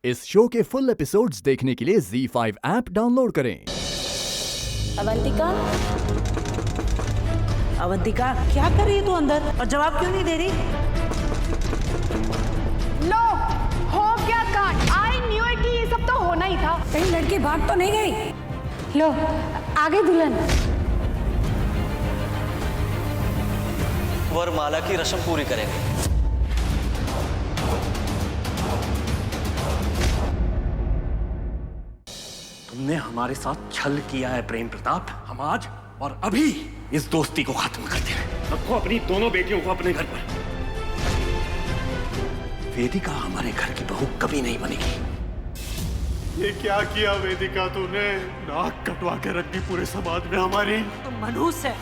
इस शो के full episodes देखने के लिए ZEE5 ऐप डाउनलोड करें। अवंतिका, अवंतिका क्या कर रही है तू अंदर और जवाब क्यों नहीं दे रही? लो, हो गया कांड। आई न्यू इट कि ये सब तो होना ही था। कहीं लड़की भाग तो नहीं गई? लो, आगे दुल्हन। वरमाला की रस्म पूरी करेंगे। तुमने हमारे साथ छल किया है प्रेम प्रताप। हम आज और अभी इस दोस्ती को खत्म करते हैं। रखो अपनी दोनों बेटियों को अपने घर पर। वेदिका हमारे घर की बहू कभी नहीं बनेगी। ये क्या किया वेदिका तूने? नाक कटवा के रख दी पूरे समाज में हमारी। तुम मनहूस है।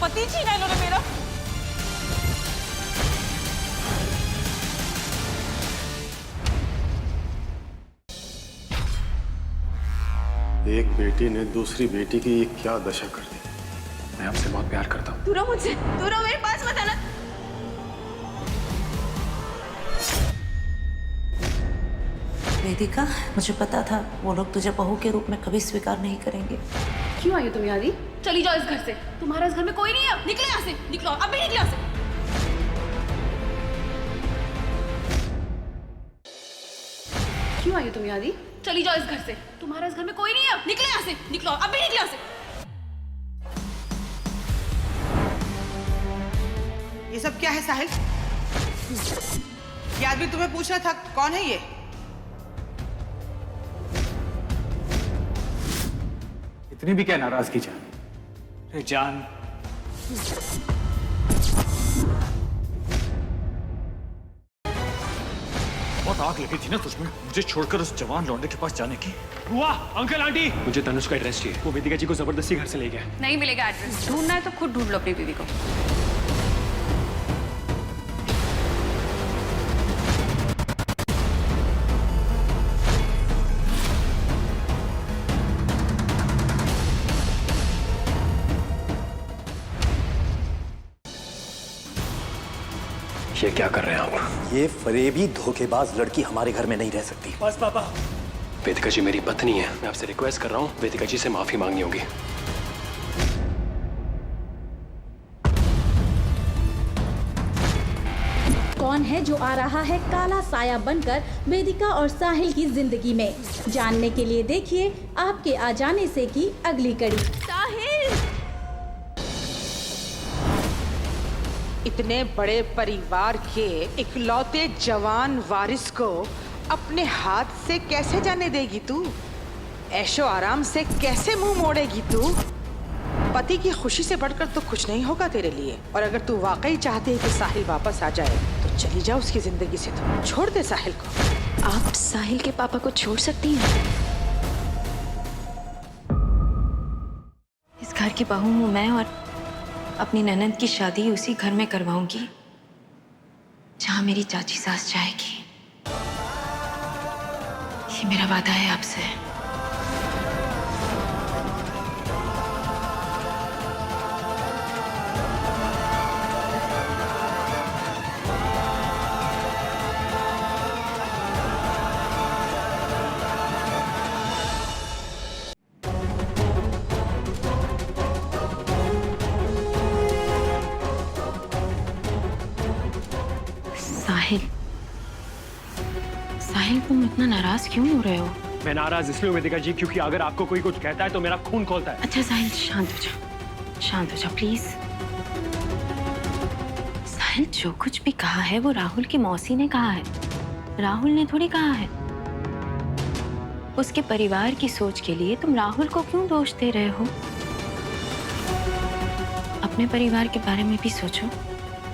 पति छीना इन्होंने मेरा। एक बेटी ने दूसरी बेटी की ये क्या दशा कर दी। मैं आपसे बहुत प्यार करता हूँ। दूर रहो मुझसे, दूर रहो, मेरे पास मत आना। वेदिका, मुझे पता था वो लोग तुझे बहू के रूप में कभी स्वीकार नहीं करेंगे। क्यों आई हो तुम यहाँ? चली जाओ इस घर से। तुम्हारा इस घर में कोई नहीं है। निकले यहाँ से, निकलो, अब भी निकलो यहाँ से। क्यों आई हो तुम यहाँ? चली जाओ इस घर से। तुम्हारा इस घर में कोई नहीं है। निकले यहाँ से, निकलो, अब भी निकलो यहाँ से। ये सब क्या है साहिल? ये आदमी तुम्हें पूछ रहा था कौन है ये? इतनी भी क्या नाराजगी जान? अरे जान, बहुत आग लगी थी ना तुझमें मुझे छोड़कर उस जवान लौंडे के पास जाने की। हुआ अंकल आंटी, मुझे तनुष का एड्रेस चाहिए। वो वेदिका जी को जबरदस्ती घर से ले गया। नहीं मिलेगा एड्रेस। ढूंढना है तो खुद ढूंढ लो अपनी बीवी को। ये क्या कर रहे हैं आप? ये फरेबी धोखेबाज लड़की हमारे घर में नहीं रह सकती। बस पापा। वेदिका जी मेरी पत्नी है। मैं आपसे रिक्वेस्ट कर रहा हूँ, वेदिका जी से माफी मांगनी होगी। कौन है जो आ रहा है काला साया बनकर वेदिका और साहिल की जिंदगी में? जानने के लिए देखिए आपके आ जाने से की अगली कड़ी। साहिल! इतने बड़े परिवार के इकलौते जवान वारिस को अपने हाथ से कैसे जाने देगी तू? ऐशो आराम से कैसे मुंह मोड़ेगी तू? पति की खुशी से बढ़कर तो कुछ नहीं होगा तेरे लिए। और अगर तू वाकई चाहती है कि साहिल वापस आ जाए तो चली जा उसकी जिंदगी से। तो छोड़ दे साहिल को। आप साहिल के पापा को छोड़ सकती हैं? इस घर की बहू हूँ मैं और अपनी ननद की शादी उसी घर में करवाऊंगी जहां मेरी चाची सास जाएगी। ये मेरा वादा है आपसे। साहिल, साहिल तुम इतना नाराज क्यों हो रहे हो? मैं नाराज इसलिए हूँ वेदिका जी क्योंकि अगर आपको कोई कुछ कहता है तो मेरा खून खौलता है। अच्छा साहिल, शांत हो जाओ, शांत हो जाओ प्लीज। साहिल, जो कुछ भी कहा है वो राहुल की मौसी ने कहा है, राहुल ने थोड़ी कहा है। उसके परिवार की सोच के लिए तुम राहुल को क्यों दोष दे रहे हो? अपने परिवार के बारे में भी सोचो।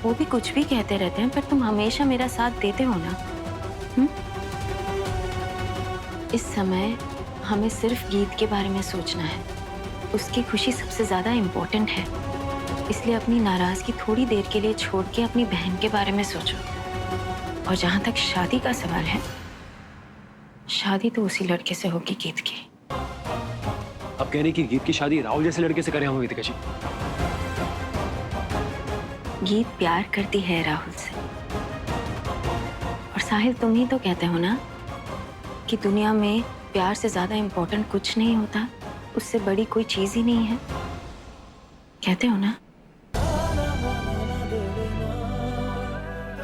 वो भी कुछ भी कहते रहते हैं पर तुम हमेशा मेरा साथ देते हो ना। इस समय हमें सिर्फ गीत के बारे में सोचना है। उसकी खुशी सबसे ज्यादा इम्पोर्टेंट है। इसलिए अपनी नाराजगी थोड़ी देर के लिए छोड़ के अपनी बहन के बारे में सोचो। और जहां तक शादी का सवाल है, शादी तो उसी लड़के से होगी गीत की। अब कह रही कि गीत की शादी राहुल जैसे लड़के से करें हम वेदिका जी? गीत प्यार करती है राहुल से और साहिल, तुम ही तो कहते हो ना कि दुनिया में प्यार से ज्यादा इम्पोर्टेंट कुछ नहीं होता, उससे बड़ी कोई चीज ही नहीं है, कहते हो ना?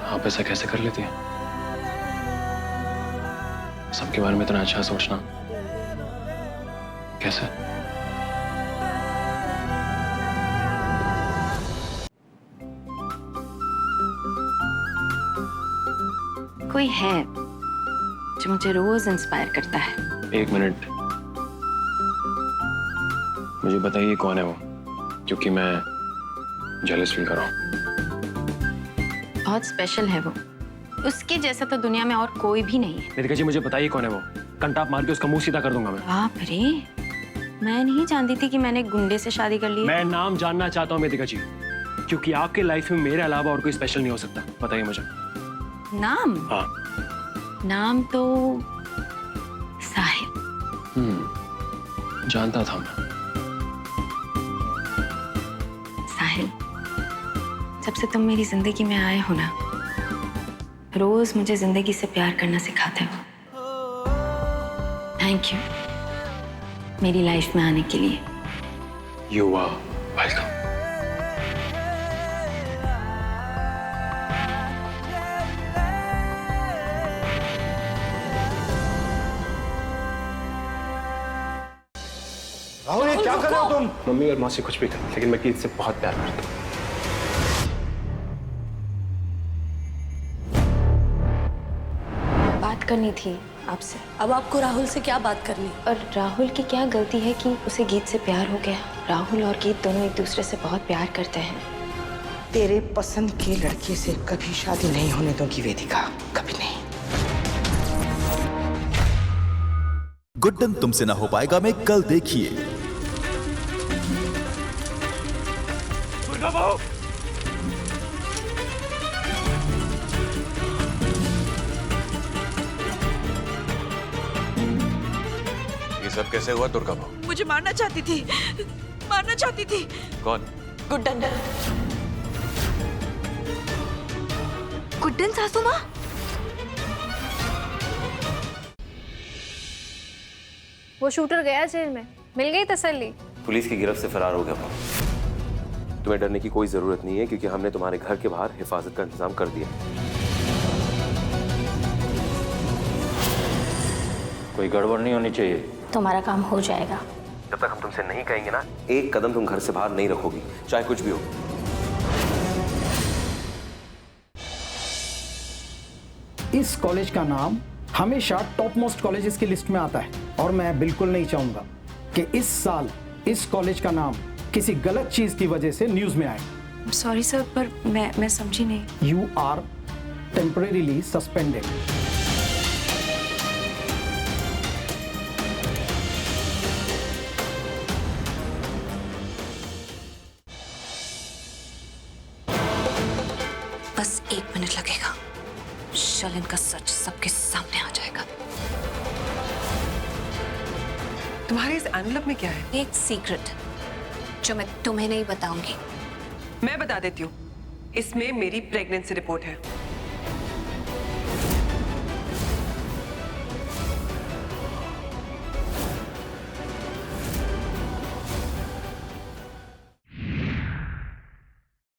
आप ऐसा कैसे कर लेती हैं? सबके बारे में इतना अच्छा सोचना कैसे? कोई है जो मुझे रोज इंस्पायर करता है। एक मिनट, मुझे बताइए कौन है वो, क्योंकि मैं जेलस फील कर रहा हूँ। बहुत स्पेशल है वो, उसके जैसा तो दुनिया में और कोई भी नहीं है। नितिका जी, मुझे बताइए कौन है वो, कंटाप मार के उसका मुंह सीधा कर दूंगा मैं। बाप रे, मैं नहीं जानती थी कि मैंने गुंडे से शादी कर ली। मैं नाम जानना चाहता हूँ नितिका जी, क्योंकि आपके लाइफ में मेरे अलावा और कोई स्पेशल नहीं हो सकता। बताइए मुझे नाम। हाँ, नाम तो साहिल। जानता था मैं। साहिल, जब से तुम मेरी जिंदगी में आए हो ना, रोज मुझे जिंदगी से प्यार करना सिखाते हो। थैंक यू मेरी लाइफ में आने के लिए। You are welcome. राहुल, ये क्या कर रहे हो तुम? मम्मी और मौसी कुछ भी कर, लेकिन मैं गीत से बहुत प्यार करता हूँ। बात करनी थी आपसे। अब आपको राहुल से क्या बात करनी? और राहुल की क्या गलती है कि उसे गीत से प्यार हो गया? राहुल और गीत दोनों एक दूसरे से बहुत प्यार करते हैं। तेरे पसंद के लड़के से कभी शादी नहीं होने दूंगी वेदिका, कभी नहीं। गुड्डन तुमसे ना हो पाएगा में कल देखिए। ये सब कैसे हुआ दुर्गा बहू? मुझे मारना चाहती थी, मारना चाहती थी। कौन? गुड्डन। गुड्डन सासू माँ? वो शूटर गया जेल में, मिल गई तसल्ली। पुलिस की गिरफ्त से फरार हो गया बहू। तुम्हें डरने की कोई जरूरत नहीं है, क्योंकि हमने तुम्हारे घर के बाहर हिफाजत का इंतजाम कर दिया। कोई गड़बड़ नहीं होनी चाहिए। तुम्हारा काम हो जाएगा। जब तक हम तुमसे नहीं कहेंगे ना, एक कदम तुम घर से बाहर नहीं रखोगी, चाहे कुछ भी हो। इस कॉलेज का नाम हमेशा टॉप मोस्ट कॉलेजेस की लिस्ट में आता है, और मैं बिल्कुल नहीं चाहूंगा कि इस साल इस कॉलेज का नाम किसी गलत चीज की वजह से न्यूज में आए। सॉरी सर, पर मैं समझी नहीं। You are temporarily suspended. बस 1 मिनट लगेगा, शलिन का सच सबके सामने आ जाएगा। तुम्हारे इस एनवलप में क्या है? एक सीक्रेट जो मैं तुम्हें नहीं बताऊंगी। मैं बता देती हूँ, इसमें मेरी प्रेगनेंसी रिपोर्ट है।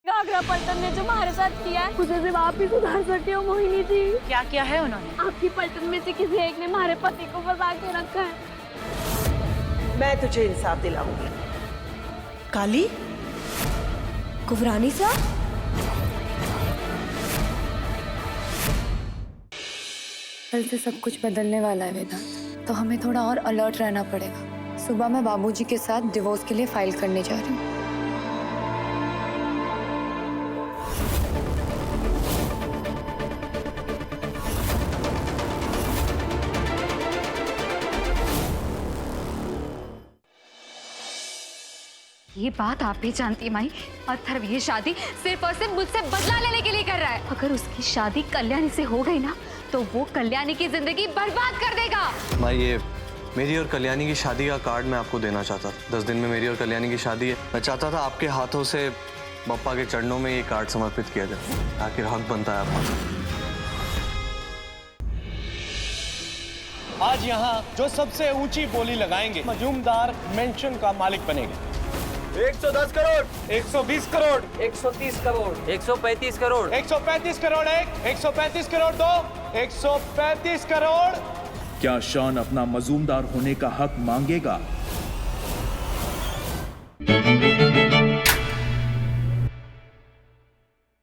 घाघरा पलटन ने जो हमारे साथ किया है, उसे सिर्फ आप ही सुधार सकते हो मोहिनी जी। क्या किया है उन्होंने? आपकी पलटन में से किसी एक ने हमारे पति को फंसा के रखा है। मैं तुझे इंसाफ दिलाऊंगी। काली? कुवरानी साहब? कल से सब कुछ बदलने वाला है वेदांत, तो हमें थोड़ा और अलर्ट रहना पड़ेगा। सुबह मैं बाबूजी के साथ डिवोर्स के लिए फाइल करने जा रही हूँ। ये बात आप भी जानती है माई, अथर्व ये शादी सिर्फ और सिर्फ मुझसे बदला लेने के लिए कर रहा है। अगर उसकी शादी कल्याणी से हो गई ना, तो वो कल्याणी की जिंदगी बर्बाद कर देगा। माई, ये मेरी और कल्याणी की शादी का कार्ड मैं आपको देना चाहता था। 10 दिन में मेरी और कल्याणी की शादी है। मैं चाहता था आपके हाथों से बप्पा के चरणों में ये कार्ड समर्पित किया जाए, ताकि हक बनता है आपका। आज यहाँ जो सबसे ऊंची बोली लगाएंगे मजूमदार मेंशन का मालिक बनेगा। 110 करोड़, 120 करोड़, 130 करोड़, 135 करोड़, 135 करोड़ 1, 135 करोड़ 2, 135 करोड़। क्या शॉन अपना मजूमदार होने का हक मांगेगा?